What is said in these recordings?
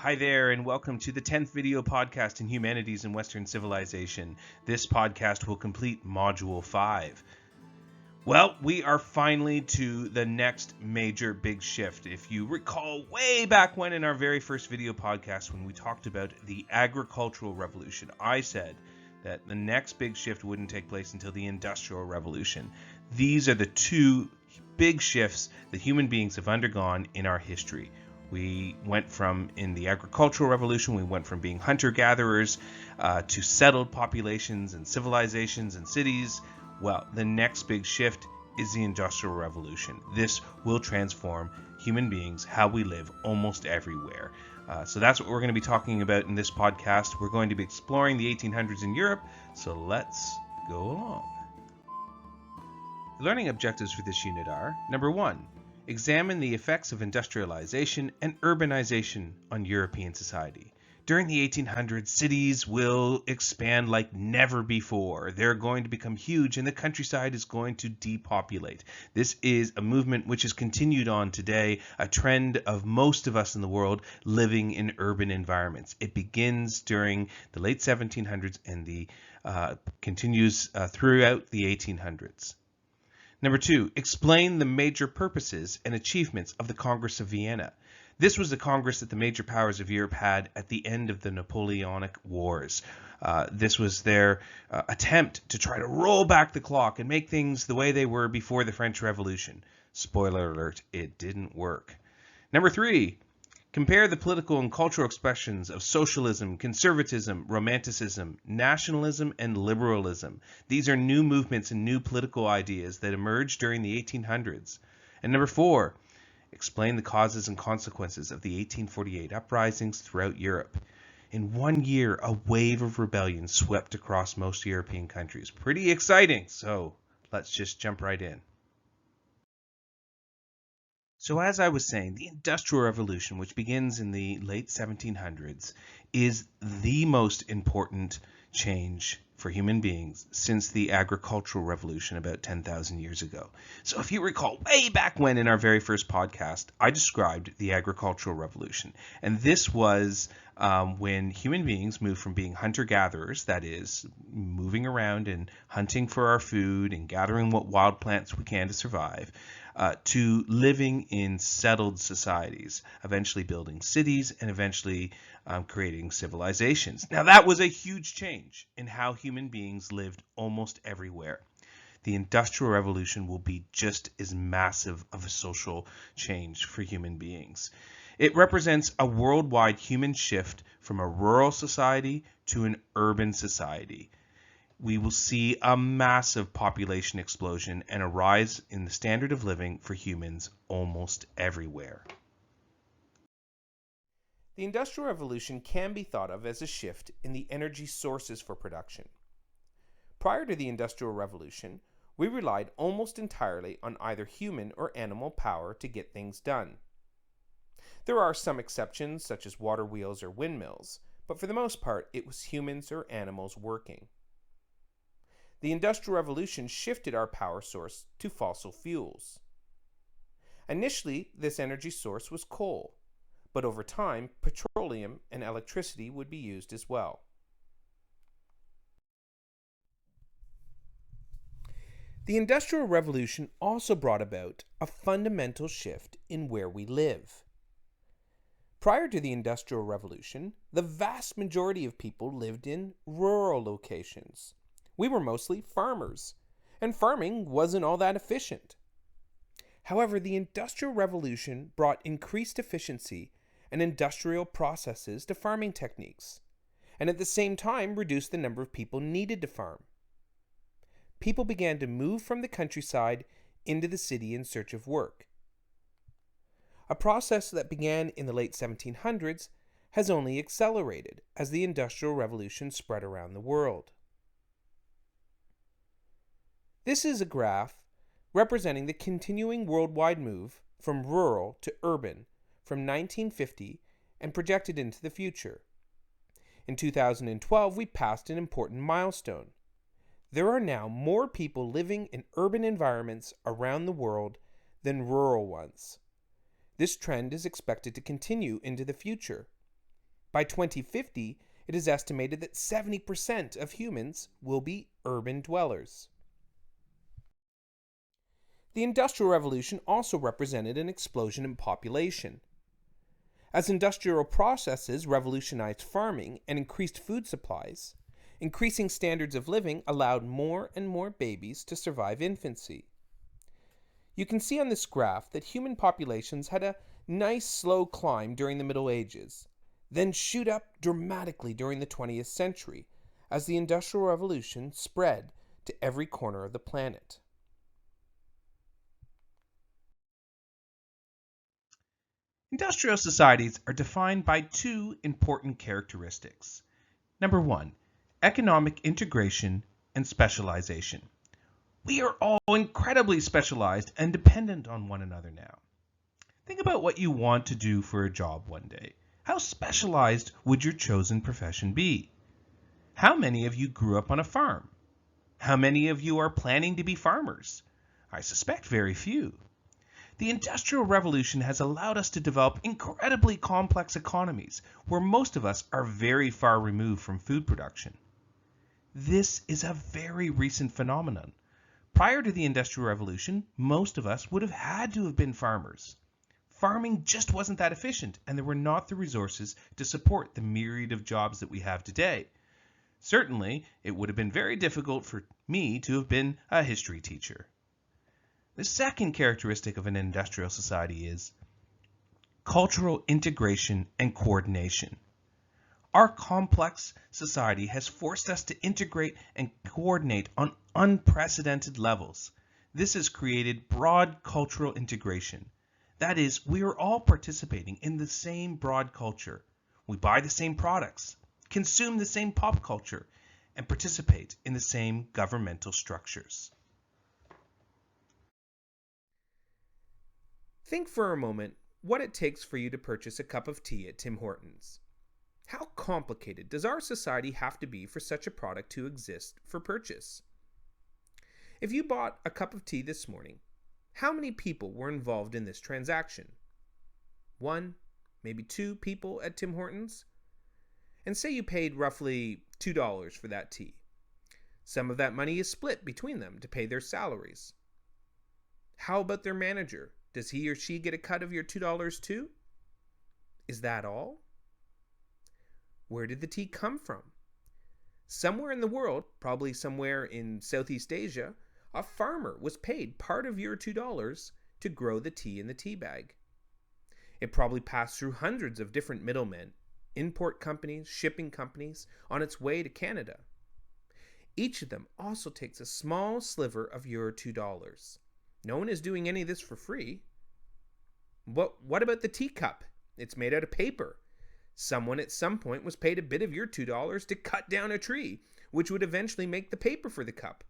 Hi there, and welcome to the 10th video podcast in Humanities and Western Civilization. This podcast will complete Module 5. Well, we are finally to the next major big shift. If you recall way back when in our very first video podcast when we talked about the agricultural revolution, I said that the next big shift wouldn't take place until the Industrial Revolution. These are the two big shifts that human beings have undergone in our history. We went from, in the agricultural revolution, we went from being hunter-gatherers to settled populations and civilizations and cities. Well, the next big shift is the Industrial Revolution. This will transform human beings, how we live almost everywhere. So that's what we're going to be talking about in this podcast. We're going to be exploring the 1800s in Europe, so let's go along. The learning objectives for this unit are, number 1, examine the effects of industrialization and urbanization on European society. During the 1800s, cities will expand like never before. They're going to become huge and the countryside is going to depopulate. This is a movement which has continued on today, a trend of most of us in the world living in urban environments. It begins during the late 1700s and continues throughout the 1800s. Number 2, explain the major purposes and achievements of the Congress of Vienna. This was the Congress that the major powers of Europe had at the end of the Napoleonic Wars. This was their attempt to try to roll back the clock and make things the way they were before the French Revolution. Spoiler alert, it didn't work. Number 3, compare the political and cultural expressions of socialism, conservatism, romanticism, nationalism, and liberalism. These are new movements and new political ideas that emerged during the 1800s. And number 4, explain the causes and consequences of the 1848 uprisings throughout Europe. In 1 year, a wave of rebellion swept across most European countries. Pretty exciting, so let's just jump right in. So as I was saying, the Industrial Revolution, which begins in the late 1700s, is the most important change for human beings since the agricultural revolution about 10,000 years ago. So if you recall way back when in our very first podcast, I described the agricultural revolution. And this was when human beings moved from being hunter-gatherers, that is, moving around and hunting for our food and gathering what wild plants we can to survive, to living in settled societies, eventually building cities and eventually creating civilizations. Now that was a huge change in how human beings lived almost everywhere. The Industrial Revolution will be just as massive of a social change for human beings. It represents a worldwide human shift from a rural society to an urban society. We will see a massive population explosion and a rise in the standard of living for humans almost everywhere. The Industrial Revolution can be thought of as a shift in the energy sources for production. Prior to the Industrial Revolution, we relied almost entirely on either human or animal power to get things done. There are some exceptions, such as water wheels or windmills, but for the most part, it was humans or animals working. The Industrial Revolution shifted our power source to fossil fuels. Initially, this energy source was coal, but over time, petroleum and electricity would be used as well. The Industrial Revolution also brought about a fundamental shift in where we live. Prior to the Industrial Revolution, the vast majority of people lived in rural locations. We were mostly farmers, and farming wasn't all that efficient. However, the Industrial Revolution brought increased efficiency and industrial processes to farming techniques, and at the same time reduced the number of people needed to farm. People began to move from the countryside into the city in search of work. A process that began in the late 1700s has only accelerated as the Industrial Revolution spread around the world. This is a graph representing the continuing worldwide move from rural to urban from 1950 and projected into the future. In 2012, we passed an important milestone. There are now more people living in urban environments around the world than rural ones. This trend is expected to continue into the future. By 2050, it is estimated that 70% of humans will be urban dwellers. The Industrial Revolution also represented an explosion in population. As industrial processes revolutionized farming and increased food supplies, increasing standards of living allowed more and more babies to survive infancy. You can see on this graph that human populations had a nice slow climb during the Middle Ages, then shoot up dramatically during the 20th century as the Industrial Revolution spread to every corner of the planet. Industrial societies are defined by two important characteristics. Number one, economic integration and specialization. We are all incredibly specialized and dependent on one another now. Think about what you want to do for a job one day. How specialized would your chosen profession be? How many of you grew up on a farm? How many of you are planning to be farmers? I suspect very few. The Industrial Revolution has allowed us to develop incredibly complex economies where most of us are very far removed from food production. This is a very recent phenomenon. Prior to the Industrial Revolution, most of us would have had to have been farmers. Farming just wasn't that efficient, and there were not the resources to support the myriad of jobs that we have today. Certainly, it would have been very difficult for me to have been a history teacher. The second characteristic of an industrial society is cultural integration and coordination. Our complex society has forced us to integrate and coordinate on unprecedented levels. This has created broad cultural integration. That is, we are all participating in the same broad culture. We buy the same products, consume the same pop culture, and participate in the same governmental structures. Think for a moment what it takes for you to purchase a cup of tea at Tim Hortons. How complicated does our society have to be for such a product to exist for purchase? If you bought a cup of tea this morning, how many people were involved in this transaction? 1, maybe 2 people at Tim Hortons? And say you paid roughly $2 for that tea. Some of that money is split between them to pay their salaries. How about their manager? Does he or she get a cut of your $2 too? Is that all? Where did the tea come from? Somewhere in the world, probably somewhere in Southeast Asia, a farmer was paid part of your $2 to grow the tea in the tea bag. It probably passed through hundreds of different middlemen, import companies, shipping companies, on its way to Canada. Each of them also takes a small sliver of your $2. No one is doing any of this for free. What about the teacup? It's made out of paper. Someone at some point was paid a bit of your $2 to cut down a tree, which would eventually make the paper for the cup.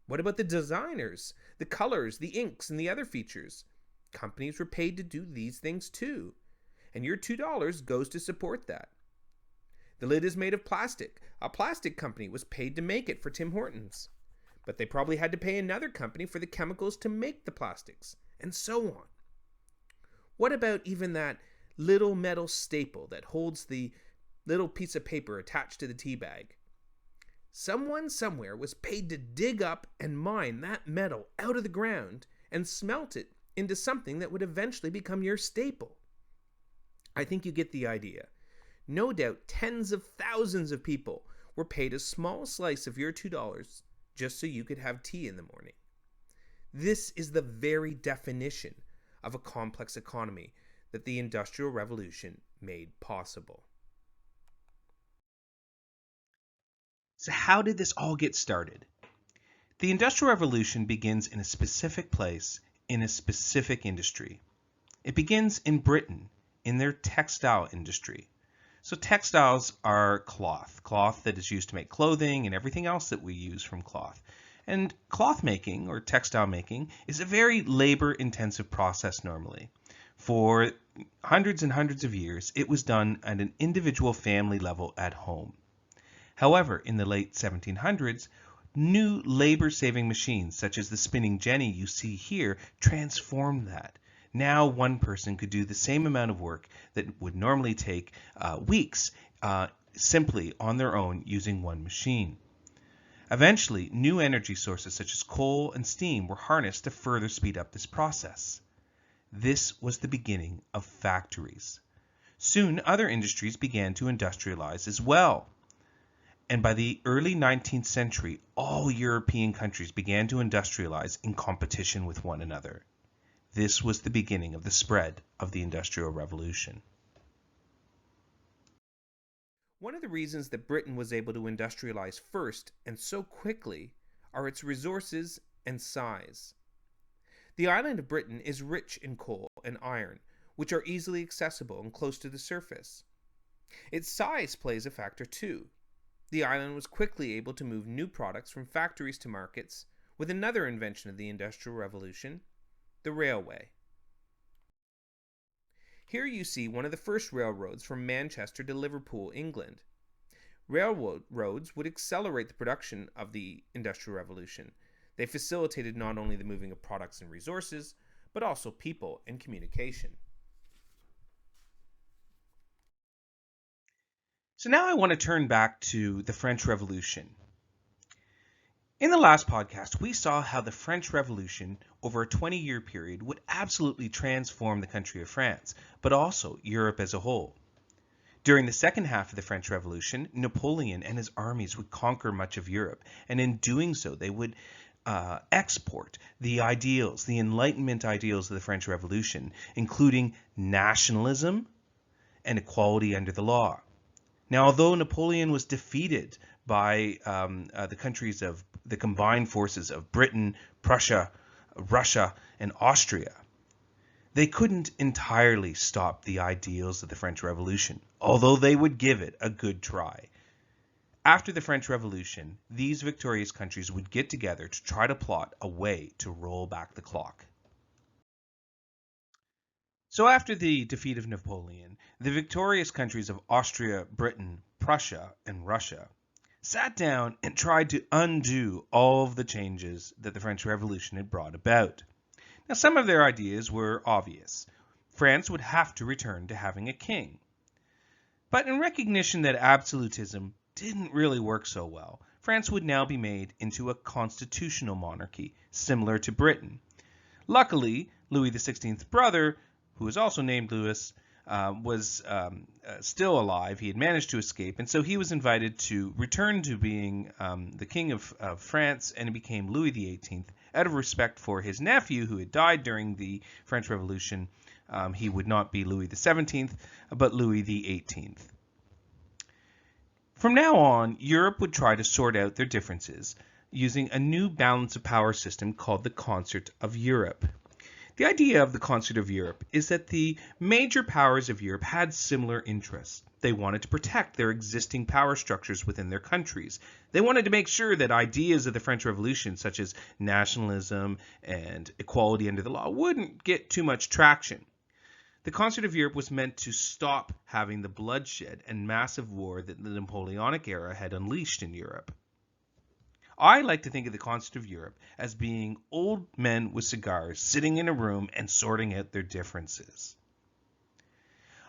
What about the designers, the colors, the inks, and the other features? Companies were paid to do these things too, and your $2 goes to support that. The lid is made of plastic. A plastic company was paid to make it for Tim Hortons, but they probably had to pay another company for the chemicals to make the plastics, and so on. What about even that little metal staple that holds the little piece of paper attached to the tea bag? Someone somewhere was paid to dig up and mine that metal out of the ground and smelt it into something that would eventually become your staple. I think you get the idea. No doubt tens of thousands of people were paid a small slice of your $2 just so you could have tea in the morning. This is the very definition of a complex economy that the Industrial Revolution made possible. So how did this all get started? The Industrial Revolution begins in a specific place, in a specific industry. It begins in Britain, in their textile industry. So textiles are cloth that is used to make clothing and everything else that we use from cloth. And cloth making, or textile making, is a very labor-intensive process normally. For hundreds and hundreds of years, it was done at an individual family level at home. However, in the late 1700s, new labor-saving machines, such as the spinning jenny you see here, transformed that. Now one person could do the same amount of work that would normally take weeks simply on their own using one machine. Eventually, new energy sources such as coal and steam were harnessed to further speed up this process. This was the beginning of factories. Soon, other industries began to industrialize as well. And by the early 19th century, all European countries began to industrialize in competition with one another. This was the beginning of the spread of the Industrial Revolution. One of the reasons that Britain was able to industrialize first and so quickly are its resources and size. The island of Britain is rich in coal and iron, which are easily accessible and close to the surface. Its size plays a factor too. The island was quickly able to move new products from factories to markets with another invention of the Industrial Revolution, the railway. Here you see one of the first railroads from Manchester to Liverpool, England. Railroads would accelerate the production of the Industrial Revolution. They facilitated not only the moving of products and resources, but also people and communication. So now I want to turn back to the French Revolution. In the last podcast, we saw how the French Revolution over a 20-year period would absolutely transform the country of France, but also Europe as a whole. During the second half of the French Revolution, Napoleon and his armies would conquer much of Europe, and in doing so, they would export the ideals, the Enlightenment ideals of the French Revolution, including nationalism and equality under the law. Now, although Napoleon was defeated by the countries of the combined forces of Britain, Prussia, Russia, and Austria, they couldn't entirely stop the ideals of the French Revolution, although they would give it a good try. After the French Revolution, these victorious countries would get together to try to plot a way to roll back the clock. So after the defeat of Napoleon, the victorious countries of Austria, Britain, Prussia, and Russia sat down and tried to undo all of the changes that the French Revolution had brought about. Now, some of their ideas were obvious. France would have to return to having a king. But in recognition that absolutism didn't really work so well, France would now be made into a constitutional monarchy, similar to Britain. Luckily, Louis XVI's brother, who was also named Louis, was still alive. He had managed to escape, and so he was invited to return to being the king of France, and he became Louis XVIII. Out of respect for his nephew, who had died during the French Revolution, he would not be Louis XVII, but Louis XVIII. From now on, Europe would try to sort out their differences using a new balance of power system called the Concert of Europe. The idea of the Concert of Europe is that the major powers of Europe had similar interests. They wanted to protect their existing power structures within their countries. They wanted to make sure that ideas of the French Revolution, such as nationalism and equality under the law, wouldn't get too much traction. The Concert of Europe was meant to stop having the bloodshed and massive war that the Napoleonic era had unleashed in Europe. I like to think of the Concert of Europe as being old men with cigars sitting in a room and sorting out their differences.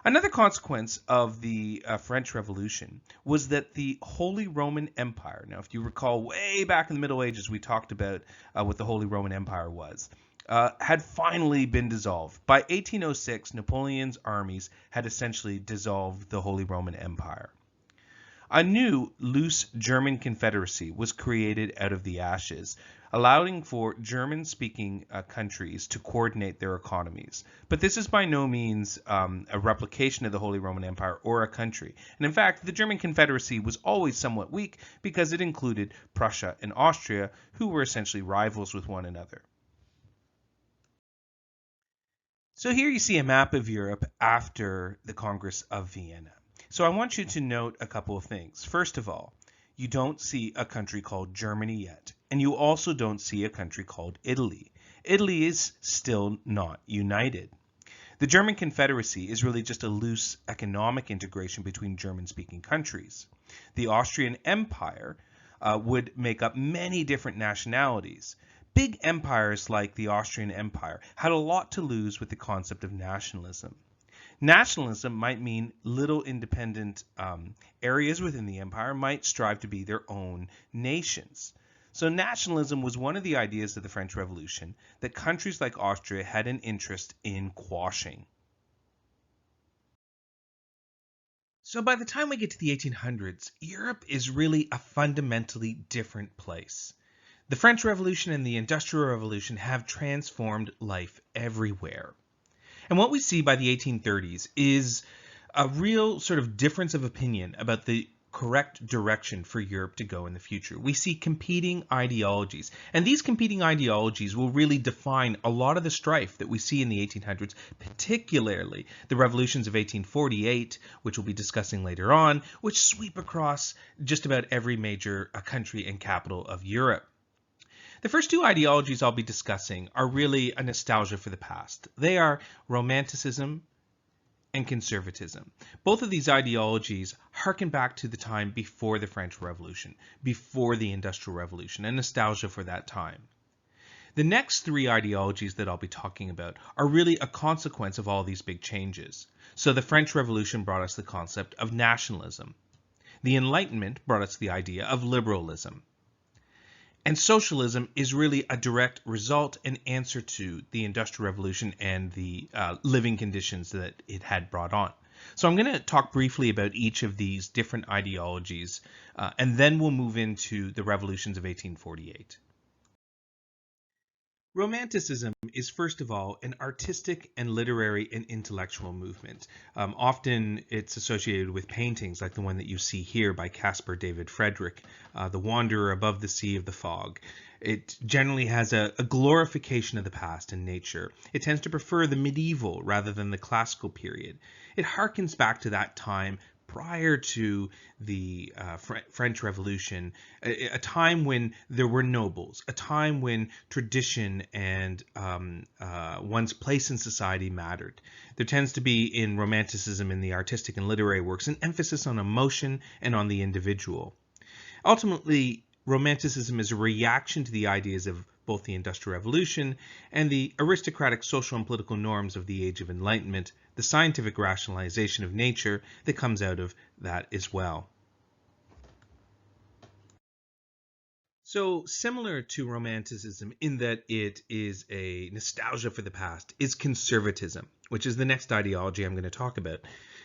Another consequence of the French Revolution was that the Holy Roman Empire, now if you recall way back in the Middle Ages we talked about what the Holy Roman Empire was, had finally been dissolved. By 1806, Napoleon's armies had essentially dissolved the Holy Roman Empire. A new, loose German confederacy was created out of the ashes, allowing for German-speaking countries to coordinate their economies. But this is by no means a replication of the Holy Roman Empire or a country. And in fact, the German confederacy was always somewhat weak because it included Prussia and Austria, who were essentially rivals with one another. So here you see a map of Europe after the Congress of Vienna. So I want you to note a couple of things. First of all, you don't see a country called Germany yet, and you also don't see a country called Italy. Italy is still not united. The German Confederacy is really just a loose economic integration between German-speaking countries. The Austrian Empire would make up many different nationalities, Big empires like the Austrian Empire had a lot to lose with the concept of nationalism. Nationalism might mean little independent areas within the empire might strive to be their own nations. So nationalism was one of the ideas of the French Revolution that countries like Austria had an interest in quashing. So by the time we get to the 1800s, Europe is really a fundamentally different place. The French Revolution and the Industrial Revolution have transformed life everywhere. And what we see by the 1830s is a real sort of difference of opinion about the correct direction for Europe to go in the future. We see competing ideologies, and these competing ideologies will really define a lot of the strife that we see in the 1800s, particularly the revolutions of 1848, which we'll be discussing later on, which sweep across just about every major country and capital of Europe. The first two ideologies I'll be discussing are really a nostalgia for the past. They are Romanticism and conservatism. Both of these ideologies harken back to the time before the French Revolution, before the Industrial Revolution, and nostalgia for that time. The next three ideologies that I'll be talking about are really a consequence of all these big changes. So the French Revolution brought us the concept of nationalism. The Enlightenment brought us the idea of liberalism. And socialism is really a direct result and answer to the Industrial Revolution and the living conditions that it had brought on. So I'm going to talk briefly about each of these different ideologies, and then we'll move into the revolutions of 1848. Romanticism is, first of all, an artistic and literary and intellectual movement. Often it's associated with paintings like the one that you see here by Caspar David Friedrich, The Wanderer Above the Sea of the Fog. It generally has a glorification of the past and nature. It tends to prefer the medieval rather than the classical period. It harkens back to that time prior to the French Revolution, a time when there were nobles, a time when tradition and one's place in society mattered. There tends to be in Romanticism, in the artistic and literary works, an emphasis on emotion and on the individual. Ultimately, Romanticism is a reaction to the ideas of both the Industrial Revolution and the aristocratic social and political norms of the Age of Enlightenment, the scientific rationalization of nature that comes out of that as well. So similar to Romanticism in that it is a nostalgia for the past is conservatism, which is the next ideology I'm going to talk about.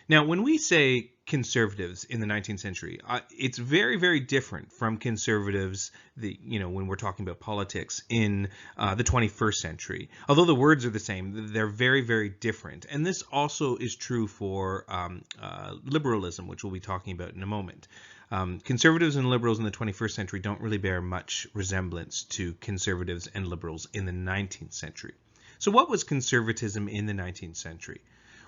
Now, when we say conservatives in the 19th century, it's very, very different from conservatives, when we're talking about politics in the 21st century. Although the words are the same, they're very, very different. And this also is true for liberalism, which we'll be talking about in a moment. Conservatives and liberals in the 21st century don't really bear much resemblance to conservatives and liberals in the 19th century. So what was conservatism in the 19th century?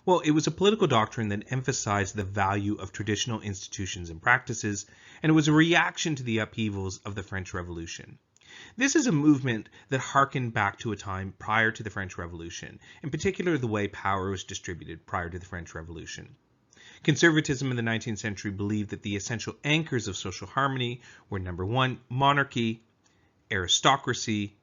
Well, it was a political doctrine that emphasized the value of traditional institutions and practices, and it was a reaction to the upheavals of the French Revolution. This is a movement that harkened back to a time prior to the French Revolution, in particular the way power was distributed prior to the French Revolution. Conservatism in the 19th century believed that the essential anchors of social harmony were, number one, monarchy, aristocracy,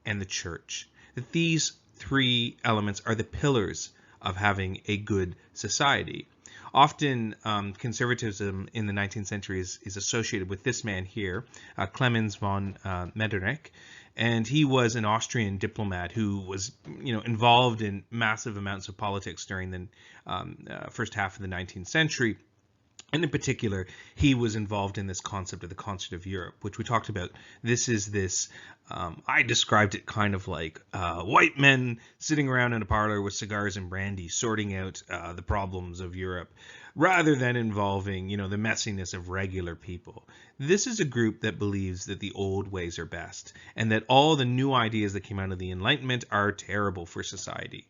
and the church. That these three elements are the pillars of having a good society. Often conservatism in the 19th century is associated with this man here, Clemens von Metternich, and he was an Austrian diplomat who was involved in massive amounts of politics during the first half of the 19th century. And in particular, he was involved in this concept of the Concert of Europe, which we talked about. This is this, I described it kind of like white men sitting around in a parlor with cigars and brandy, sorting out the problems of Europe, rather than involving, the messiness of regular people. This is a group that believes that the old ways are best, and that all the new ideas that came out of the Enlightenment are terrible for society.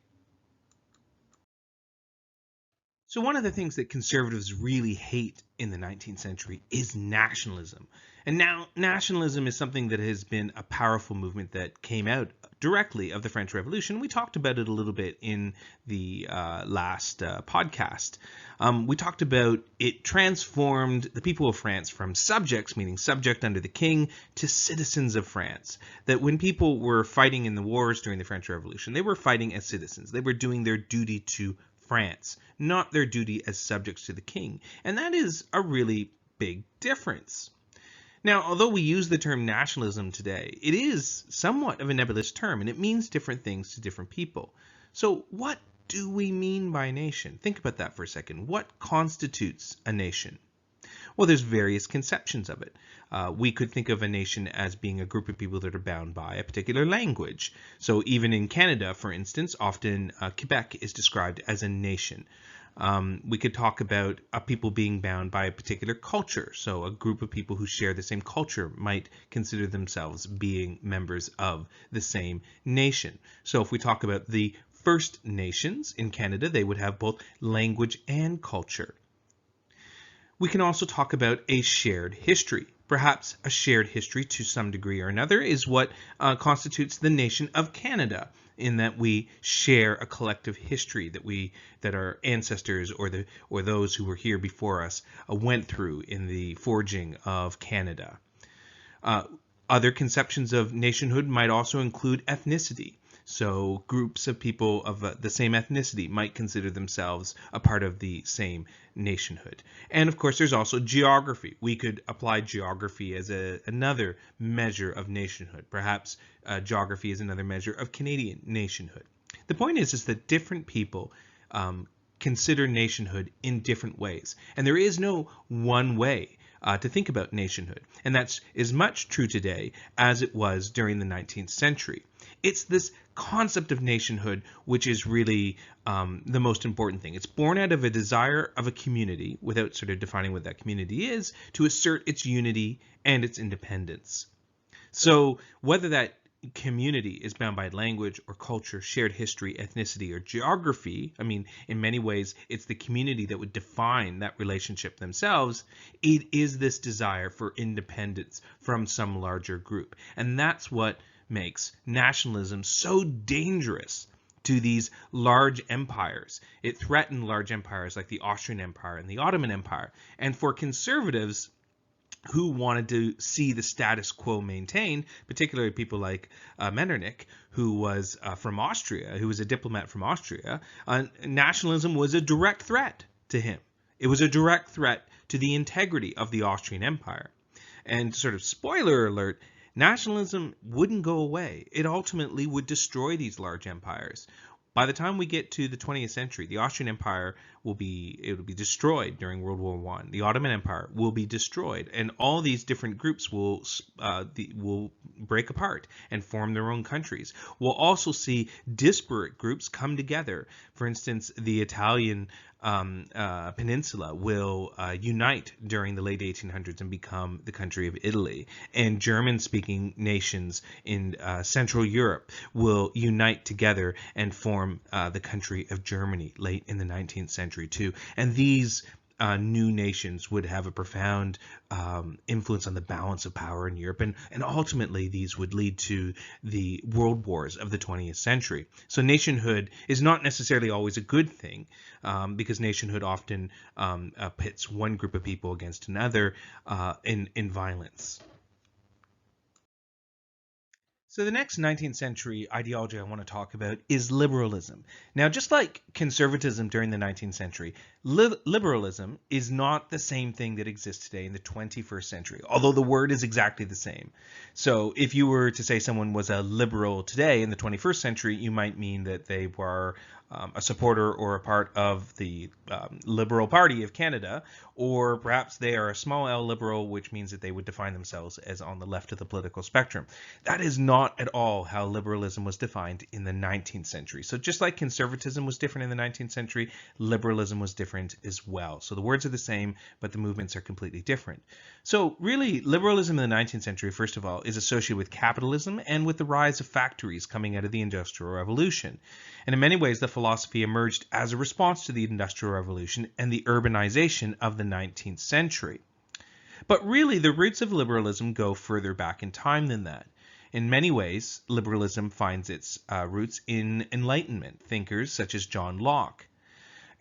So one of the things that conservatives really hate in the 19th century is nationalism. And now nationalism is something that has been a powerful movement that came out directly of the French Revolution. We talked about it a little bit in the last podcast. We talked about it transformed the people of France from subjects, meaning subject under the king, to citizens of France. That when people were fighting in the wars during the French Revolution, they were fighting as citizens. They were doing their duty to France, not their duty as subjects to the king. And that is a really big difference. Now, although we use the term nationalism today, it is somewhat of a nebulous term, and it means different things to different people. So what do we mean by nation? Think about that for a second. What constitutes a nation? Well, there's various conceptions of it. We could think of a nation as being a group of people that are bound by a particular language. So even in Canada, for instance, often Quebec is described as a nation. We could talk about people being bound by a particular culture. So a group of people who share the same culture might consider themselves being members of the same nation. So if we talk about the First Nations in Canada, they would have both language and culture. We can also talk about a shared history. Perhaps a shared history to some degree or another is what constitutes the nation of Canada, in that we share a collective history that our ancestors or those who were here before us went through in the forging of Canada. Other conceptions of nationhood might also include ethnicity. So groups of people of the same ethnicity might consider themselves a part of the same nationhood. And of course, there's also geography. We could apply geography as another measure of nationhood. Perhaps geography is another measure of Canadian nationhood. The point is that different people consider nationhood in different ways. And there is no one way to think about nationhood. And that's as much true today as it was during the 19th century. It's this concept of nationhood which is really the most important thing. It's born out of a desire of a community, without sort of defining what that community is, to assert its unity and its independence. So whether that community is bound by language or culture, shared history, ethnicity, or geography, I mean, in many ways, it's the community that would define that relationship themselves. It is this desire for independence from some larger group. And that's what makes nationalism so dangerous to these large empires. It threatened large empires like the Austrian Empire and the Ottoman Empire. And for conservatives who wanted to see the status quo maintained, particularly people like Metternich, who was from Austria, who was a diplomat from Austria, nationalism was a direct threat to him. It was a direct threat to the integrity of the Austrian Empire. And sort of spoiler alert, nationalism wouldn't go away. It ultimately would destroy these large empires. By the time we get to the 20th century, the Austrian Empire will be destroyed during World War I. The Ottoman Empire will be destroyed, and all these different groups will break apart and form their own countries. We'll also see disparate groups come together. For instance, the Italian peninsula will unite during the late 1800s and become the country of Italy. And German-speaking nations in Central Europe will unite together and form the country of Germany late in the 19th century too. And these new nations would have a profound influence on the balance of power in Europe, and ultimately these would lead to the world wars of the 20th century. So nationhood is not necessarily always a good thing, because nationhood often pits one group of people against another in violence. So the next 19th century ideology I want to talk about is liberalism. Now, just like conservatism during the 19th century, liberalism is not the same thing that exists today in the 21st century, although the word is exactly the same. So if you were to say someone was a liberal today in the 21st century, you might mean that they were a supporter or a part of the Liberal Party of Canada, or perhaps they are a small L liberal, which means that they would define themselves as on the left of the political spectrum. That is not at all how liberalism was defined in the 19th century. So just like conservatism was different in the 19th century, liberalism was different as well. So the words are the same, but the movements are completely different. So really, liberalism in the 19th century, first of all, is associated with capitalism and with the rise of factories coming out of the Industrial Revolution. And in many ways, the philosophy emerged as a response to the Industrial Revolution and the urbanization of the 19th century. But really, the roots of liberalism go further back in time than that. In many ways, liberalism finds its roots in Enlightenment thinkers such as John Locke.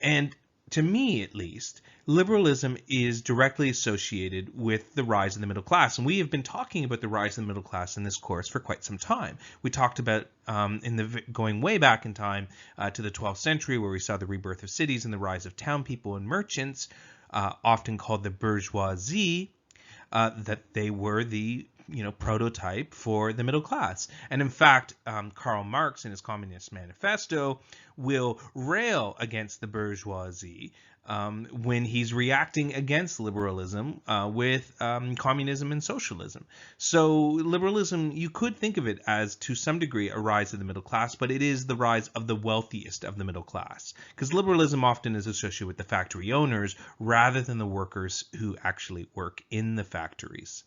And to me, at least, liberalism is directly associated with the rise of the middle class. And we have been talking about the rise of the middle class in this course for quite some time. We talked about going way back in time to the 12th century, where we saw the rebirth of cities and the rise of town people and merchants, often called the bourgeoisie, that they were the prototype for the middle class. And in fact, Karl Marx in his Communist Manifesto will rail against the bourgeoisie when he's reacting against liberalism with communism and socialism. So liberalism, you could think of it as, to some degree, a rise of the middle class, but it is the rise of the wealthiest of the middle class, because liberalism often is associated with the factory owners rather than the workers who actually work in the factories.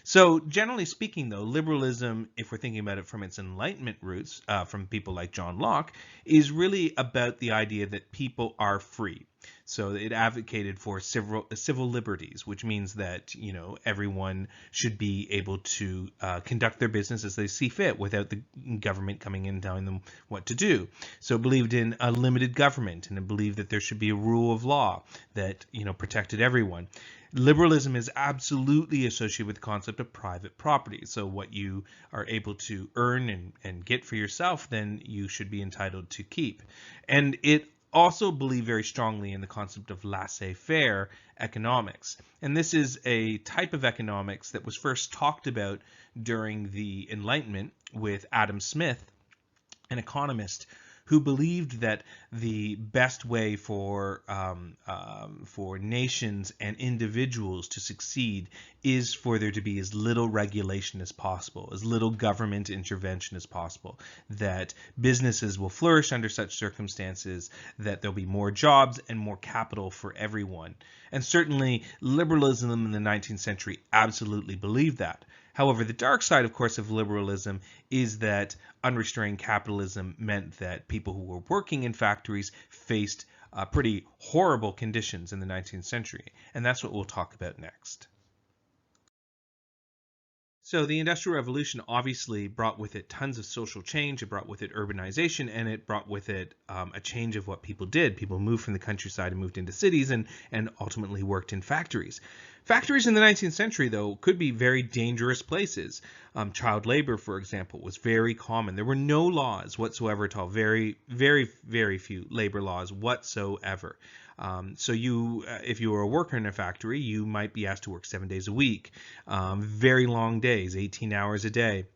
So generally speaking, though, liberalism, if we're thinking about it from its Enlightenment roots, from people like John Locke, is really about the idea that people are free. So it advocated for civil liberties, which means that everyone should be able to conduct their business as they see fit without the government coming in and telling them what to do. So it believed in a limited government, and it believed that there should be a rule of law that protected everyone. Liberalism is absolutely associated with the concept of private property. So what you are able to earn and get for yourself, then you should be entitled to keep. And it also believed very strongly in the concept of laissez-faire economics. And this is a type of economics that was first talked about during the Enlightenment with Adam Smith, an economist who believed that the best way for nations and individuals to succeed is for there to be as little regulation as possible, as little government intervention as possible, that businesses will flourish under such circumstances, that there'll be more jobs and more capital for everyone. And certainly liberalism in the 19th century absolutely believed that. However, the dark side, of course, of liberalism is that unrestrained capitalism meant that people who were working in factories faced pretty horrible conditions in the 19th century. And that's what we'll talk about next. So the Industrial Revolution obviously brought with it tons of social change. It brought with it urbanization, and it brought with it a change of what people did. People moved from the countryside and moved into cities and ultimately worked in factories. Factories in the 19th century, though, could be very dangerous places. Child labor, for example, was very common. There were no laws whatsoever at all, very, very, very few labor laws whatsoever. So if you were a worker in a factory, you might be asked to work 7 days a week, very long days, 18 hours a day.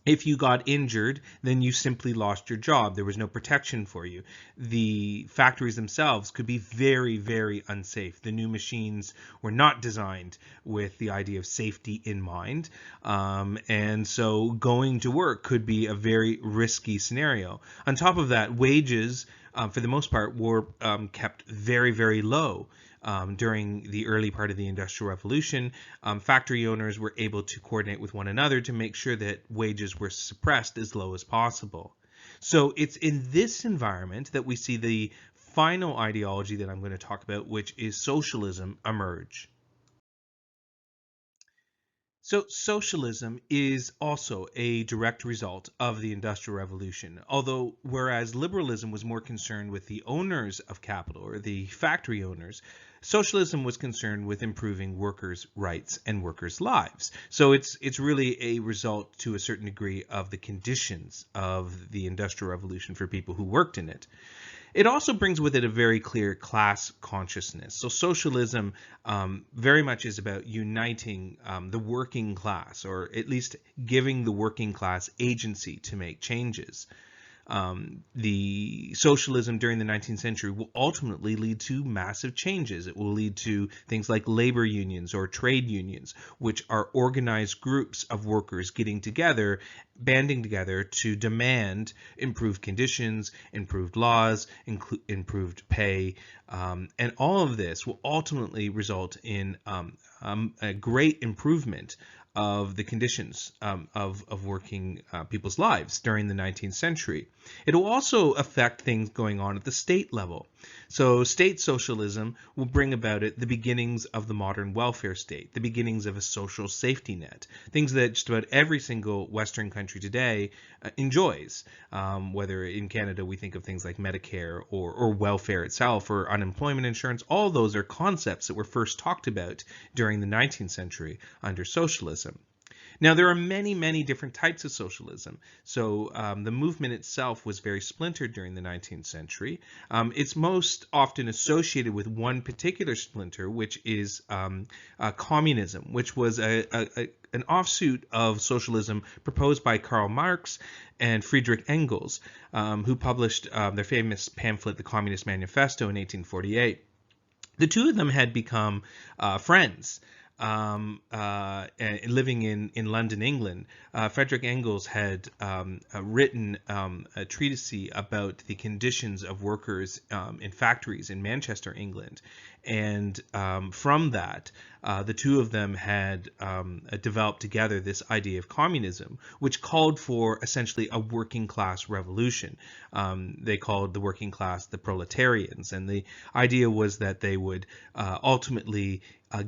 If you got injured, then you simply lost your job. There was no protection for you. The factories themselves could be very, very unsafe. The new machines were not designed with the idea of safety in mind. And so going to work could be a very risky scenario. On top of that, wages, for the most part, were kept very, very low. During the early part of the Industrial Revolution, factory owners were able to coordinate with one another to make sure that wages were suppressed as low as possible. So it's in this environment that we see the final ideology that I'm going to talk about, which is socialism, emerge. So socialism is also a direct result of the Industrial Revolution, although whereas liberalism was more concerned with the owners of capital, or the factory owners, socialism was concerned with improving workers' rights and workers' lives. So it's really a result to a certain degree of the conditions of the Industrial Revolution for people who worked in it. It also brings with it a very clear class consciousness. So socialism very much is about uniting the working class, or at least giving the working class agency to make changes. The socialism during the 19th century will ultimately lead to massive changes. It will lead to things like labor unions or trade unions, which are organized groups of workers getting together, banding together to demand improved conditions, improved laws, improved pay, and all of this will ultimately result in a great improvement of the conditions of working people's lives during the 19th century. It will also affect things going on at the state level. So state socialism will bring about it the beginnings of the modern welfare state, the beginnings of a social safety net, things that just about every single Western country today enjoys. Whether in Canada we think of things like Medicare or welfare itself or unemployment insurance, all those are concepts that were first talked about during the 19th century under socialism. Now, there are many, many different types of socialism. So the movement itself was very splintered during the 19th century. It's most often associated with one particular splinter, which is communism, which was an offshoot of socialism proposed by Karl Marx and Friedrich Engels, who published their famous pamphlet, The Communist Manifesto, in 1848. The two of them had become friends. Living in London, England. Friedrich Engels had written a treatise about the conditions of workers in factories in Manchester, England. And from that, the two of them had developed together this idea of communism, which called for essentially a working class revolution. They called the working class the proletarians, and the idea was that they would ultimately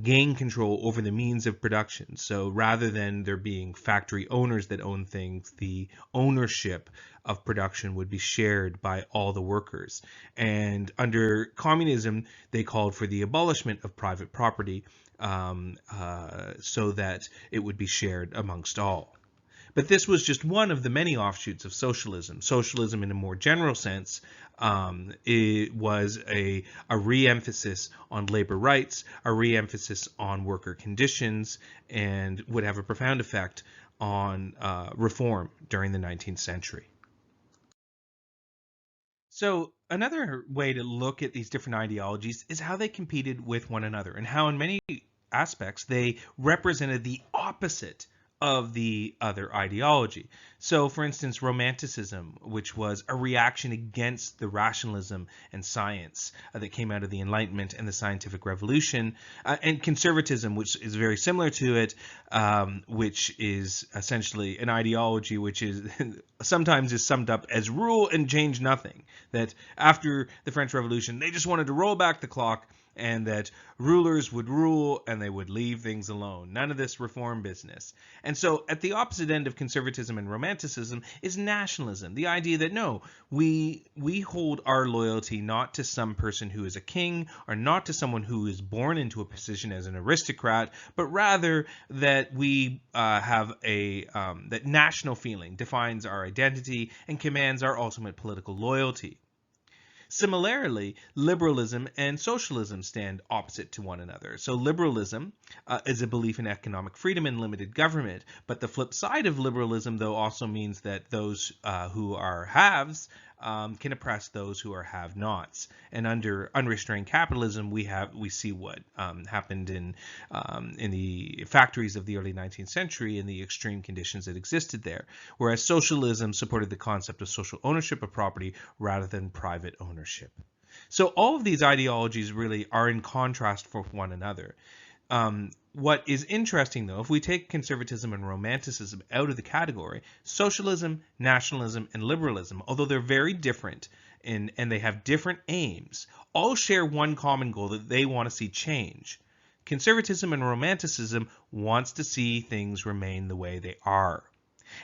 gain control over the means of production. So rather than there being factory owners that own things, the ownership of production would be shared by all the workers. And under communism, they called for the abolishment of private property so that it would be shared amongst all. But this was just one of the many offshoots of socialism. Socialism, in a more general sense, it was a re-emphasis on labor rights, a re-emphasis on worker conditions, and would have a profound effect on reform during the 19th century. So another way to look at these different ideologies is how they competed with one another, and how in many aspects they represented the opposite of the other ideology. So, for instance, Romanticism, which was a reaction against the rationalism and science that came out of the Enlightenment and the Scientific Revolution, and conservatism, which is very similar to it, which is essentially an ideology which is sometimes is summed up as rule and change nothing. That after the French Revolution, they just wanted to roll back the clock, and that rulers would rule and they would leave things alone. None of this reform business. And so at the opposite end of conservatism and romanticism is nationalism. The idea that no, we hold our loyalty not to some person who is a king or not to someone who is born into a position as an aristocrat, but rather that we have that national feeling defines our identity and commands our ultimate political loyalty. Similarly, liberalism and socialism stand opposite to one another. So liberalism is a belief in economic freedom and limited government, but the flip side of liberalism, though, also means that those who are haves can oppress those who are have-nots. And under unrestrained capitalism, we see what happened in the factories of the early 19th century and the extreme conditions that existed there. Whereas socialism supported the concept of social ownership of property rather than private ownership. So all of these ideologies really are in contrast with one another. What is interesting, though, if we take conservatism and romanticism out of the category, socialism, nationalism, and liberalism, although they're very different and they have different aims, all share one common goal, that they want to see change. Conservatism and romanticism wants to see things remain the way they are.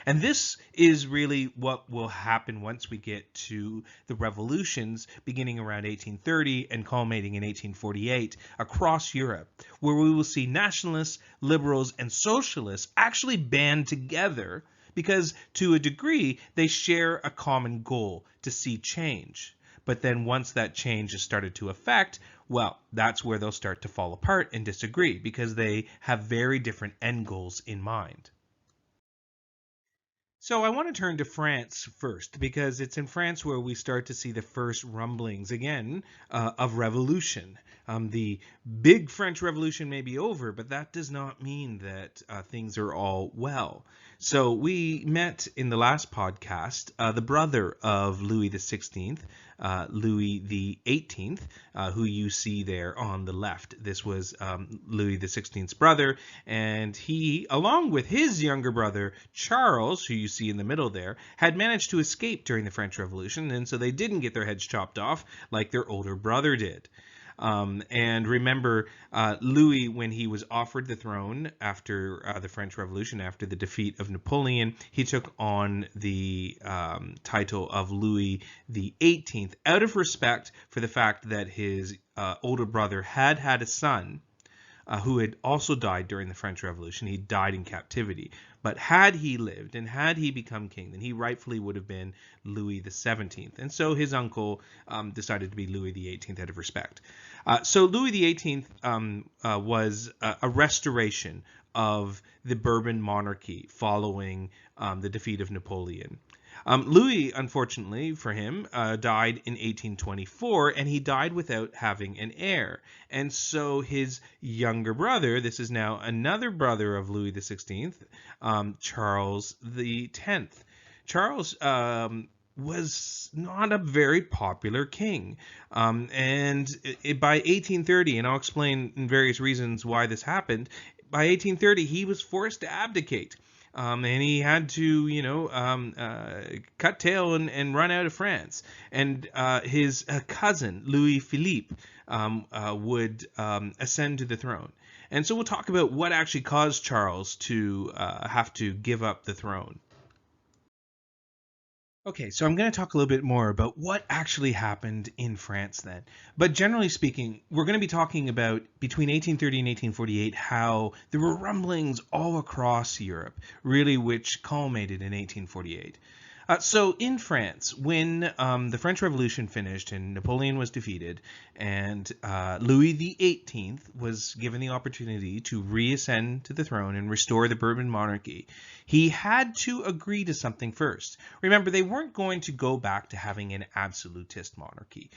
And this is really what will happen once we get to the revolutions beginning around 1830 and culminating in 1848 across Europe, where we will see nationalists, liberals, and socialists actually band together because, to a degree, they share a common goal: to see change. But then once that change is started to affect, well, that's where they'll start to fall apart and disagree, because they have very different end goals in mind. So I want to turn to France first, because it's in France where we start to see the first rumblings again of revolution. The big French Revolution may be over, but that does not mean that things are all well. So we met in the last podcast the brother of Louis XVI, Louis XVIII, who you see there on the left. This was Louis XVI's brother, and he, along with his younger brother Charles, who you see in the middle there, had managed to escape during the French Revolution, and so they didn't get their heads chopped off like their older brother did. And remember, Louis, when he was offered the throne after the French Revolution, after the defeat of Napoleon, he took on the title of Louis XVIII out of respect for the fact that his older brother had had a son who had also died during the French Revolution. He died in captivity. But had he lived and had he become king, then he rightfully would have been Louis XVII. And so his uncle decided to be Louis XVIII out of respect. So Louis XVIII was a restoration of the Bourbon monarchy following the defeat of Napoleon. Louis, unfortunately for him, died in 1824, and he died without having an heir. And so his younger brother, this is now another brother of Louis XVI, Charles X. Charles was not a very popular king. And by 1830, and I'll explain in various reasons why this happened, by 1830 he was forced to abdicate. And he had to, cut tail and run out of France. And his cousin, Louis Philippe, would ascend to the throne. And so we'll talk about what actually caused Charles to have to give up the throne. Okay, so I'm going to talk a little bit more about what actually happened in France then. But generally speaking, we're going to be talking about between 1830 and 1848 how there were rumblings all across Europe, really, which culminated in 1848. So in France, when the French Revolution finished and Napoleon was defeated and Louis XVIII was given the opportunity to reascend to the throne and restore the Bourbon monarchy, he had to agree to something first. Remember, they weren't going to go back to having an absolutist monarchy.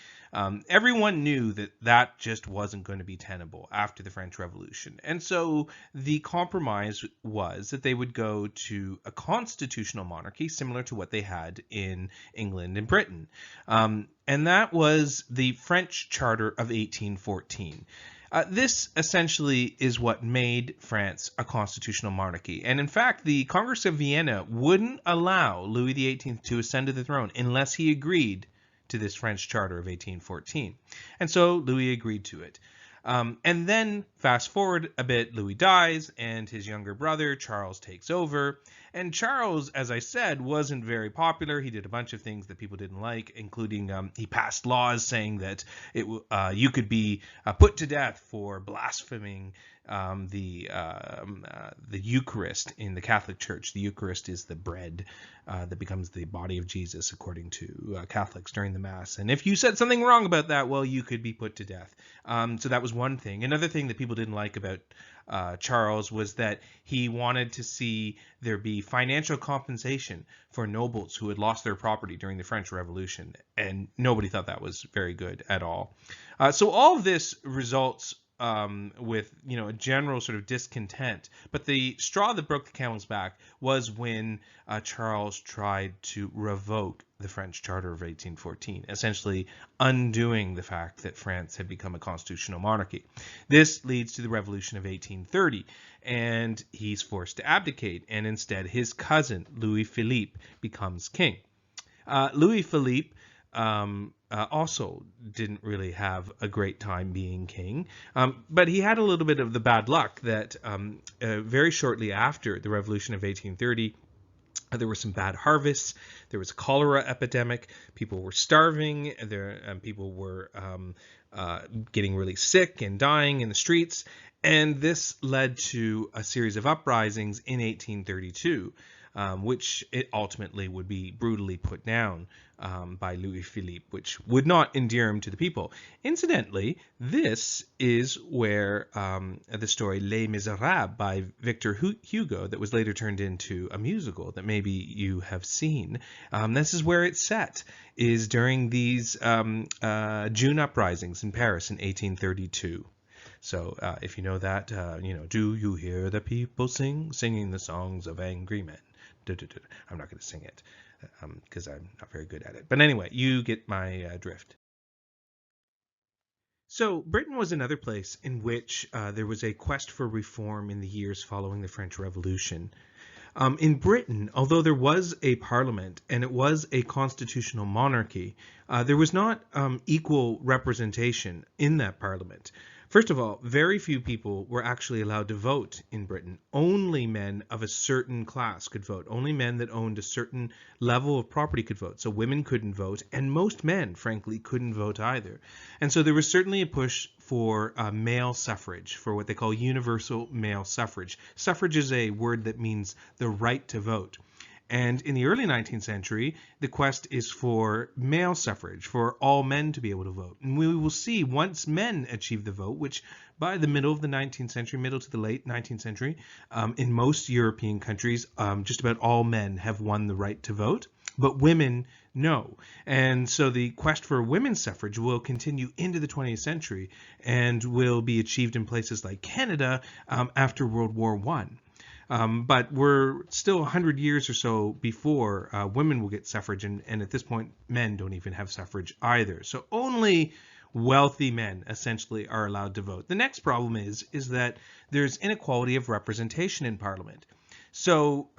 Everyone knew that that just wasn't going to be tenable after the French Revolution. And so the compromise was that they would go to a constitutional monarchy similar to what they had in England and Britain. And that was the French Charter of 1814. This essentially is what made France a constitutional monarchy. And in fact, the Congress of Vienna wouldn't allow Louis XVIII to ascend to the throne unless he agreed to this French Charter of 1814. And so Louis agreed to it. And then fast forward a bit, Louis dies and his younger brother Charles takes over. And Charles, as I said, wasn't very popular. He did a bunch of things that people didn't like, including he passed laws saying that you could be put to death for blaspheming the Eucharist in the Catholic Church. The Eucharist is the bread that becomes the body of Jesus, according to Catholics during the Mass. And if you said something wrong about that, well, you could be put to death. So that was one thing. Another thing that people didn't like about Charles was that he wanted to see there be financial compensation for nobles who had lost their property during the French Revolution, and nobody thought that was very good at all. So all of this results with a general sort of discontent. But the straw that broke the camel's back was when Charles tried to revoke the French Charter of 1814, essentially undoing the fact that France had become a constitutional monarchy. This leads to the Revolution of 1830, and he's forced to abdicate, and instead his cousin, Louis Philippe, becomes king. Louis Philippe also didn't really have a great time being king, but he had a little bit of the bad luck that very shortly after the Revolution of 1830, there were some bad harvests. There was a cholera epidemic. People were starving. People were getting really sick and dying in the streets. And this led to a series of uprisings in 1832, which it ultimately would be brutally put down by Louis Philippe, which would not endear him to the people. Incidentally, this is where the story Les Miserables by Victor Hugo, that was later turned into a musical that maybe you have seen, this is where it's set, is during these June uprisings in Paris in 1832. So if you know that, do you hear the people singing the songs of angry men? I'm not going to sing it because I'm not very good at it. But anyway, you get my drift. So Britain was another place in which there was a quest for reform in the years following the French Revolution. In Britain, although there was a parliament and it was a constitutional monarchy, there was not equal representation in that parliament. First of all, very few people were actually allowed to vote in Britain. Only men of a certain class could vote. Only men that owned a certain level of property could vote. So women couldn't vote, and most men, frankly, couldn't vote either. And so there was certainly a push for male suffrage, for what they call universal male suffrage. Suffrage is a word that means the right to vote. And in the early 19th century, the quest is for male suffrage, for all men to be able to vote. And we will see once men achieve the vote, which by the middle of the 19th century, middle to the late 19th century, in most European countries, just about all men have won the right to vote, but women no. And so the quest for women's suffrage will continue into the 20th century and will be achieved in places like Canada after World War I. But we're still 100 years or so before women will get suffrage, and at this point, men don't even have suffrage either. So only wealthy men essentially are allowed to vote. The next problem is that there's inequality of representation in Parliament. So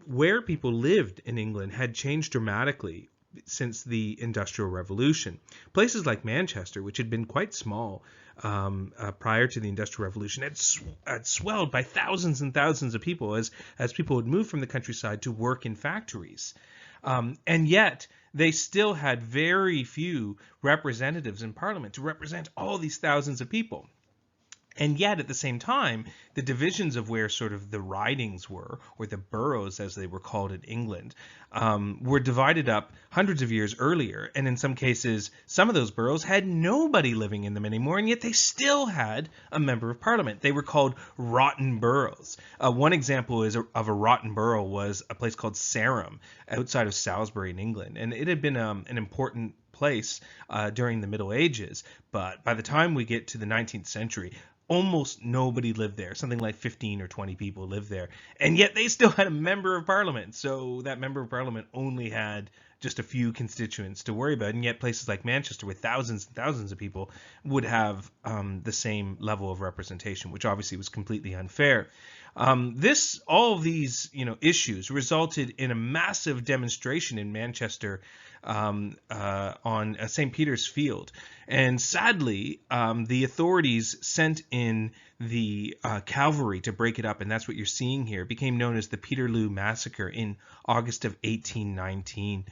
where people lived in England had changed dramatically since the Industrial Revolution. Places like Manchester, which had been quite small prior to the Industrial Revolution, had swelled by thousands and thousands of people as people would move from the countryside to work in factories. And yet they still had very few representatives in Parliament to represent all these thousands of people. And yet, at the same time, the divisions of where sort of the ridings were, or the boroughs as they were called in England, were divided up hundreds of years earlier. And in some cases, some of those boroughs had nobody living in them anymore, and yet they still had a member of Parliament. They were called rotten boroughs. One example of a rotten borough was a place called Sarum, outside of Salisbury in England. And it had been an important place during the Middle Ages. But by the time we get to the 19th century, almost nobody lived there. Something like 15 or 20 people lived there. And yet they still had a member of Parliament. So that member of Parliament only had just a few constituents to worry about. And yet places like Manchester with thousands and thousands of people would have the same level of representation, which obviously was completely unfair. All of these issues resulted in a massive demonstration in Manchester on St. Peter's Field. And sadly, the authorities sent in the cavalry to break it up, and that's what you're seeing here. It became known as the Peterloo Massacre in August of 1819.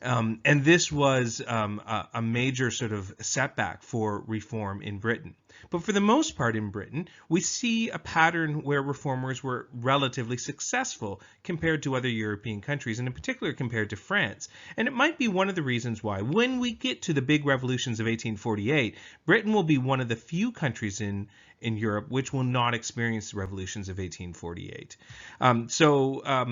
And this was a major sort of setback for reform in Britain. But for the most part in Britain, we see a pattern where reformers were relatively successful compared to other European countries, and in particular compared to France. And it might be one of the reasons why, when we get to the big revolutions of 1848, Britain will be one of the few countries in Europe which will not experience the revolutions of 1848.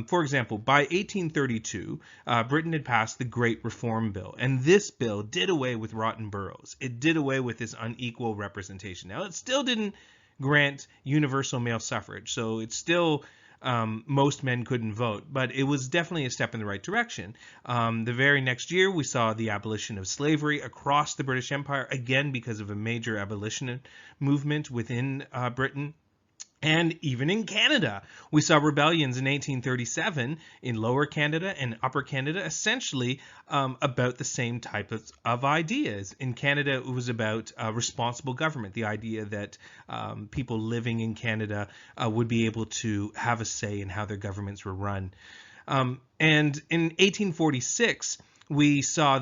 For example, by 1832, Britain had passed the Great Reform Bill, and this bill did away with rotten boroughs. It did away with this unequal representation. Now, it still didn't grant universal male suffrage, so it's still most men couldn't vote, but it was definitely a step in the right direction. The very next year, we saw the abolition of slavery across the British Empire, again because of a major abolition movement within Britain. And even in Canada, we saw rebellions in 1837 in Lower Canada and Upper Canada, essentially about the same type of ideas. In Canada, it was about responsible government, the idea that people living in Canada would be able to have a say in how their governments were run. And in 1846, we saw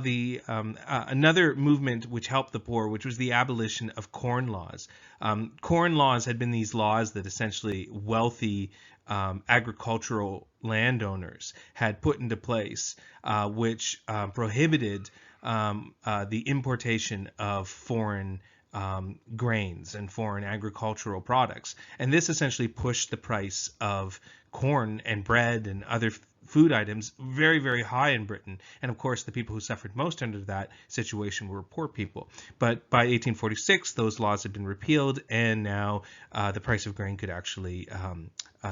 another movement which helped the poor, which was the abolition of corn laws. Corn laws had been these laws that essentially wealthy agricultural landowners had put into place, which prohibited the importation of foreign grains and foreign agricultural products. And this essentially pushed the price of corn and bread and other food items very, very high in Britain. And of course, the people who suffered most under that situation were poor people. But by 1846, those laws had been repealed, and now the price of grain could actually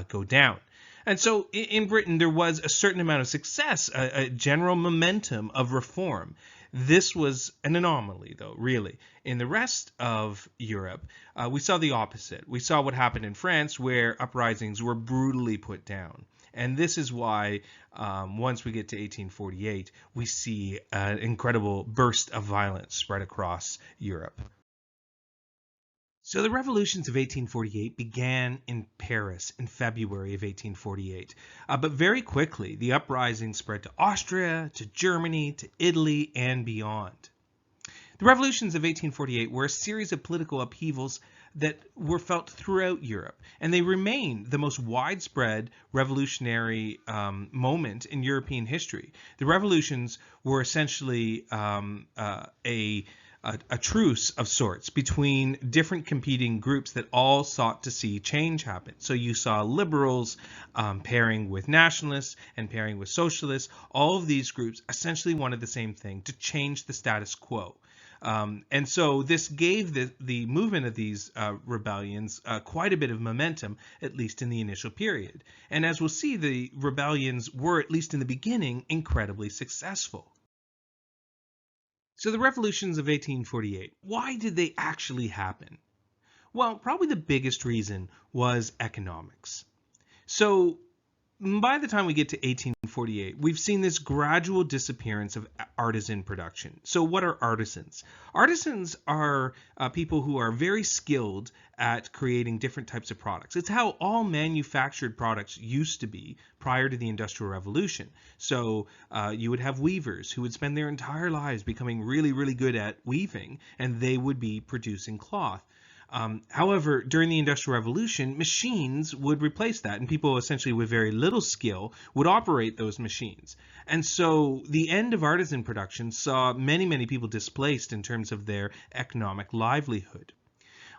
go down. And so in Britain, there was a certain amount of success, a general momentum of reform. This was an anomaly, though, really. In the rest of Europe, we saw the opposite. We saw what happened in France, where uprisings were brutally put down. And this is why, once we get to 1848, we see an incredible burst of violence spread across Europe. So the revolutions of 1848 began in Paris in February of 1848. But very quickly, the uprising spread to Austria, to Germany, to Italy, and beyond. The revolutions of 1848 were a series of political upheavals that were felt throughout Europe, and they remain the most widespread revolutionary moment in European history. The revolutions were essentially a truce of sorts between different competing groups that all sought to see change happen. So you saw liberals pairing with nationalists and pairing with socialists. All of these groups essentially wanted the same thing, to change the status quo. And so this gave the movement of these rebellions quite a bit of momentum, at least in the initial period. And as we'll see, the rebellions were, at least in the beginning, incredibly successful. So the revolutions of 1848, why did they actually happen? Well, probably the biggest reason was economics. So by the time we get to 1848, we've seen this gradual disappearance of artisan production. So what are artisans? Artisans are people who are very skilled at creating different types of products. It's how all manufactured products used to be prior to the Industrial Revolution. So you would have weavers who would spend their entire lives becoming really, really good at weaving, and they would be producing cloth. However, during the Industrial Revolution, machines would replace that, and people essentially with very little skill would operate those machines. And so the end of artisan production saw many, many people displaced in terms of their economic livelihood.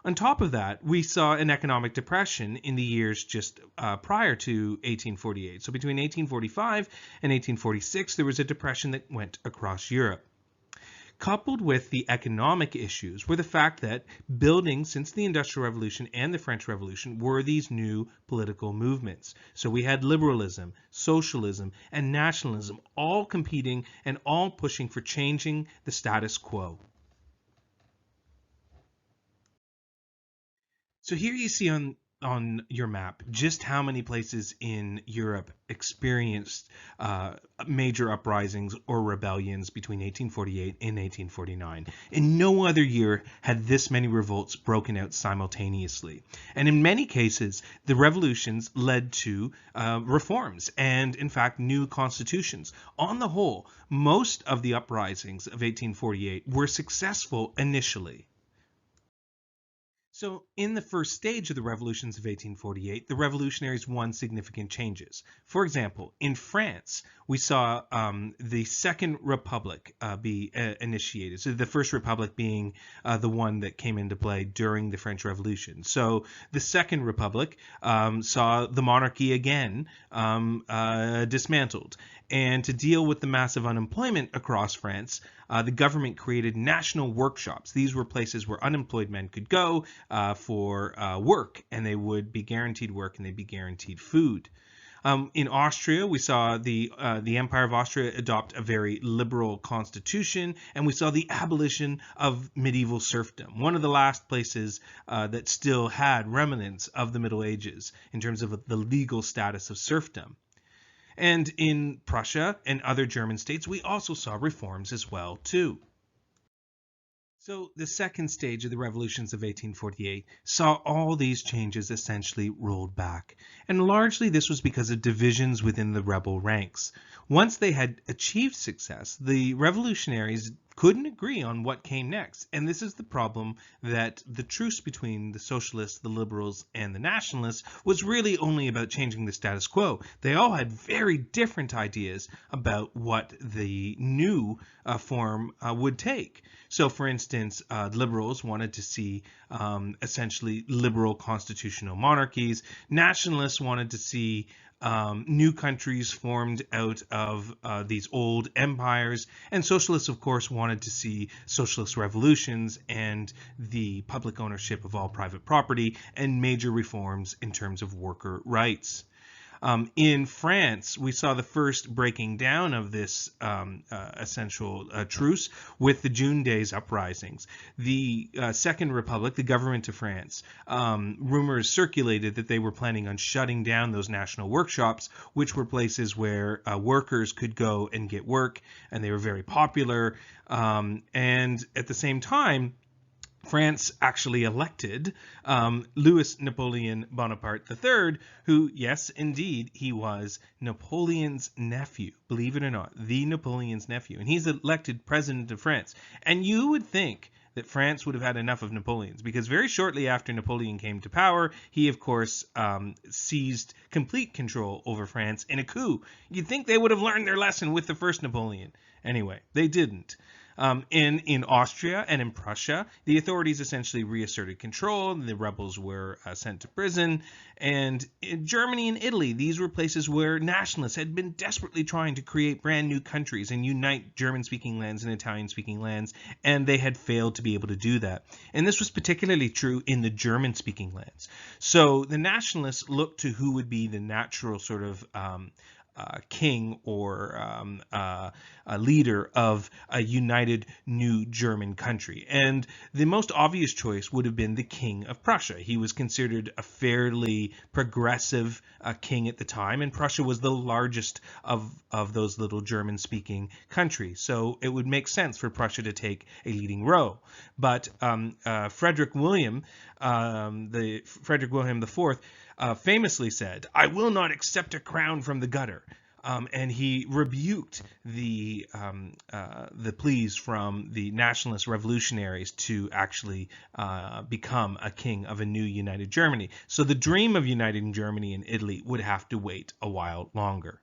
On top of that, we saw an economic depression in the years just prior to 1848. So between 1845 and 1846, there was a depression that went across Europe. Coupled with the economic issues were the fact that building since the Industrial Revolution and the French Revolution were these new political movements. So we had liberalism, socialism, and nationalism all competing and all pushing for changing the status quo. So here you see on your map just how many places in Europe experienced major uprisings or rebellions between 1848 and 1849. In no other year had this many revolts broken out simultaneously. And in many cases, the revolutions led to reforms and, in fact, new constitutions. On the whole, most of the uprisings of 1848 were successful initially. So in the first stage of the revolutions of 1848, the revolutionaries won significant changes. For example, in France, we saw the Second Republic be initiated. So the First Republic being the one that came into play during the French Revolution. So the Second Republic saw the monarchy again dismantled. And to deal with the massive unemployment across France, the government created national workshops. These were places where unemployed men could go for work, and they would be guaranteed work and they'd be guaranteed food. In Austria, we saw the Empire of Austria adopt a very liberal constitution, and we saw the abolition of medieval serfdom, one of the last places that still had remnants of the Middle Ages in terms of the legal status of serfdom. And in Prussia and other German states, we also saw reforms as well, too. So the second stage of the revolutions of 1848 saw all these changes essentially rolled back. And largely this was because of divisions within the rebel ranks. Once they had achieved success, the revolutionaries couldn't agree on what came next. And this is the problem that the truce between the socialists, the liberals, and the nationalists was really only about changing the status quo. They all had very different ideas about what the new form would take. So, for instance, liberals wanted to see essentially liberal constitutional monarchies. Nationalists wanted to see new countries formed out of these old empires, and socialists, of course, wanted to see socialist revolutions and the public ownership of all private property and major reforms in terms of worker rights. In France, we saw the first breaking down of this essential truce with the June Days uprisings. The Second Republic, the government of France, rumors circulated that they were planning on shutting down those national workshops, which were places where workers could go and get work, and they were very popular. And at the same time, France actually elected Louis Napoleon Bonaparte III, who, yes, indeed, he was Napoleon's nephew, believe it or not, the Napoleon's nephew. And he's elected president of France. And you would think that France would have had enough of Napoleon's, because very shortly after Napoleon came to power, he, of course, seized complete control over France in a coup. You'd think they would have learned their lesson with the first Napoleon. Anyway, they didn't. In Austria and in Prussia, the authorities essentially reasserted control. The rebels were sent to prison. And in Germany and Italy, these were places where nationalists had been desperately trying to create brand new countries and unite German-speaking lands and Italian-speaking lands, and they had failed to be able to do that. And this was particularly true in the German-speaking lands. So the nationalists looked to who would be the natural sort of king or a leader of a united new German country. And the most obvious choice would have been the King of Prussia. He was considered a fairly progressive king at the time, and Prussia was the largest of those little German-speaking countries. So it would make sense for Prussia to take a leading role. But Frederick William IV, famously said, "I will not accept a crown from the gutter." And he rebuked the pleas from the nationalist revolutionaries to actually become a king of a new united Germany. So the dream of uniting Germany and Italy would have to wait a while longer.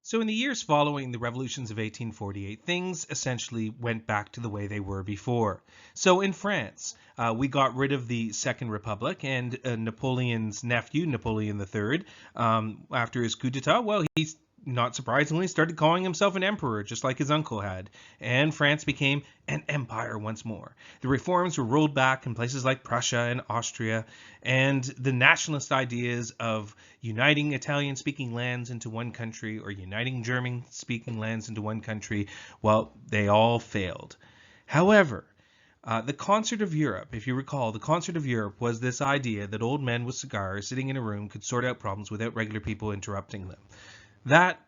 So in the years following the revolutions of 1848, things essentially went back to the way they were before. So in France, we got rid of the Second Republic, and Napoleon's nephew, Napoleon III, after his coup d'etat, well, he not surprisingly started calling himself an emperor, just like his uncle had, and France became an empire once more. The reforms were rolled back in places like Prussia and Austria, and the nationalist ideas of uniting Italian-speaking lands into one country or uniting German-speaking lands into one country, well, they all failed. However, the Concert of Europe, if you recall, the Concert of Europe was this idea that old men with cigars sitting in a room could sort out problems without regular people interrupting them. That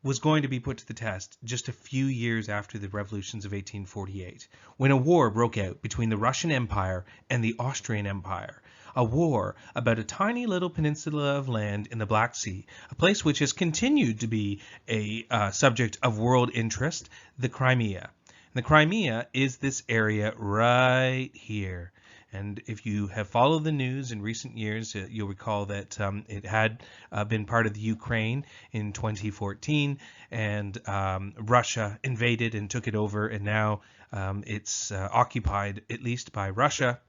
was going to be put to the test just a few years after the revolutions of 1848, when a war broke out between the Russian Empire and the Austrian Empire. A war about a tiny little peninsula of land in the Black Sea, a place which has continued to be a subject of world interest, the Crimea. The Crimea is this area right here. And if you have followed the news in recent years, you'll recall that it had been part of the Ukraine in 2014, and Russia invaded and took it over, and now it's occupied at least by Russia.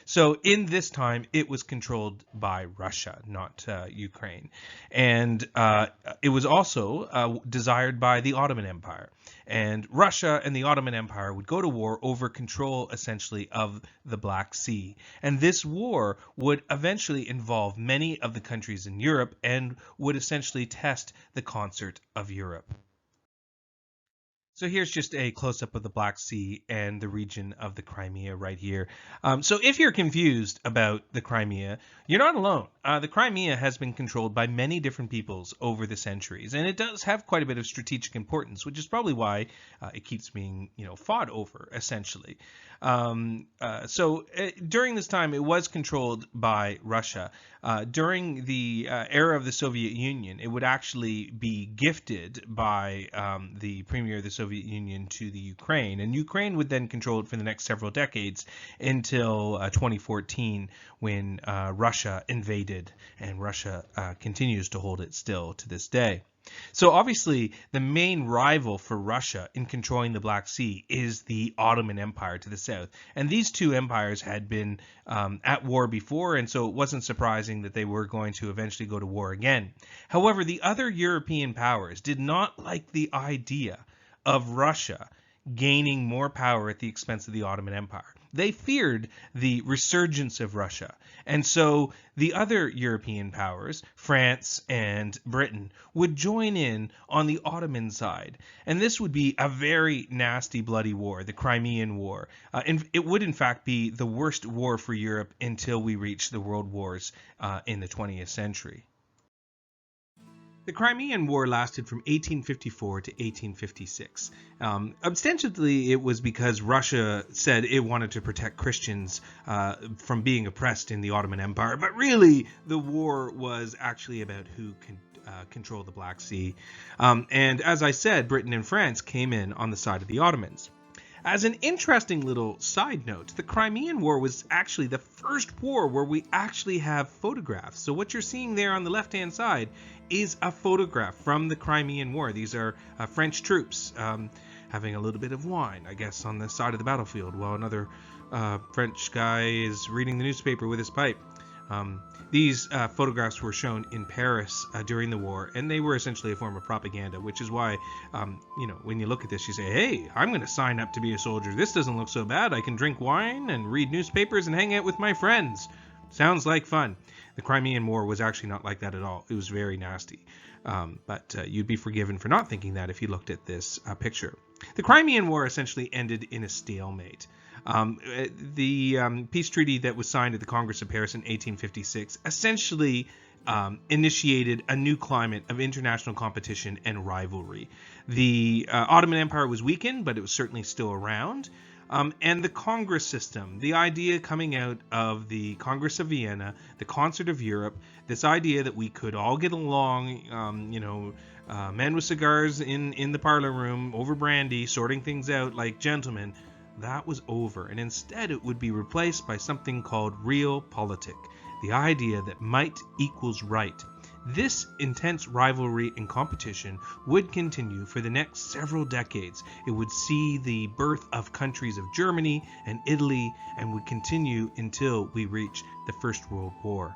So in this time, it was controlled by Russia, not Ukraine. And it was also desired by the Ottoman Empire. And Russia and the Ottoman Empire would go to war over control, essentially, of the Black Sea. And this war would eventually involve many of the countries in Europe and would essentially test the concert of Europe. So here's just a close-up of the Black Sea and the region of the Crimea right here. So if you're confused about the Crimea, you're not alone. The Crimea has been controlled by many different peoples over the centuries, and it does have quite a bit of strategic importance, which is probably why it keeps being, fought over, essentially. So during this time, it was controlled by Russia. During the era of the Soviet Union, it would actually be gifted by the premier of the Soviet Union to the Ukraine, and Ukraine would then control it for the next several decades until 2014, when Russia invaded, and Russia continues to hold it still to this day. So obviously, the main rival for Russia in controlling the Black Sea is the Ottoman Empire to the south. And these two empires had been at war before, and so it wasn't surprising that they were going to eventually go to war again. However, the other European powers did not like the idea of Russia gaining more power at the expense of the Ottoman Empire. They feared the resurgence of Russia. And so the other European powers, France and Britain, would join in on the Ottoman side. And this would be a very nasty, bloody war, the Crimean War. It would, in fact, be the worst war for Europe until we reach the world wars in the 20th century. The Crimean War lasted from 1854 to 1856. Ostensibly, it was because Russia said it wanted to protect Christians from being oppressed in the Ottoman Empire, but really the war was actually about who can control the Black Sea. And as I said, Britain and France came in on the side of the Ottomans. As an interesting little side note, the Crimean War was actually the first war where we actually have photographs. So what you're seeing there on the left-hand side is a photograph from the Crimean War. These are French troops having a little bit of wine, I guess, on the side of the battlefield while another French guy is reading the newspaper with his pipe. These photographs were shown in Paris during the war, and they were essentially a form of propaganda, which is why, when you look at this, you say, hey, I'm going to sign up to be a soldier. This doesn't look so bad. I can drink wine and read newspapers and hang out with my friends. Sounds like fun. The Crimean War was actually not like that at all. It was very nasty. But you'd be forgiven for not thinking that if you looked at this picture. The Crimean War essentially ended in a stalemate. The peace treaty that was signed at the Congress of Paris in 1856 essentially initiated a new climate of international competition and rivalry. The Ottoman Empire was weakened, but it was certainly still around. And the Congress system, the idea coming out of the Congress of Vienna, the Concert of Europe, this idea that we could all get along, men with cigars in the parlor room over brandy, sorting things out like gentlemen, that was over, and instead it would be replaced by something called realpolitik, the idea that might equals right. This intense rivalry and competition would continue for the next several decades. It would see the birth of countries of Germany and Italy, and would continue until we reach the First World War.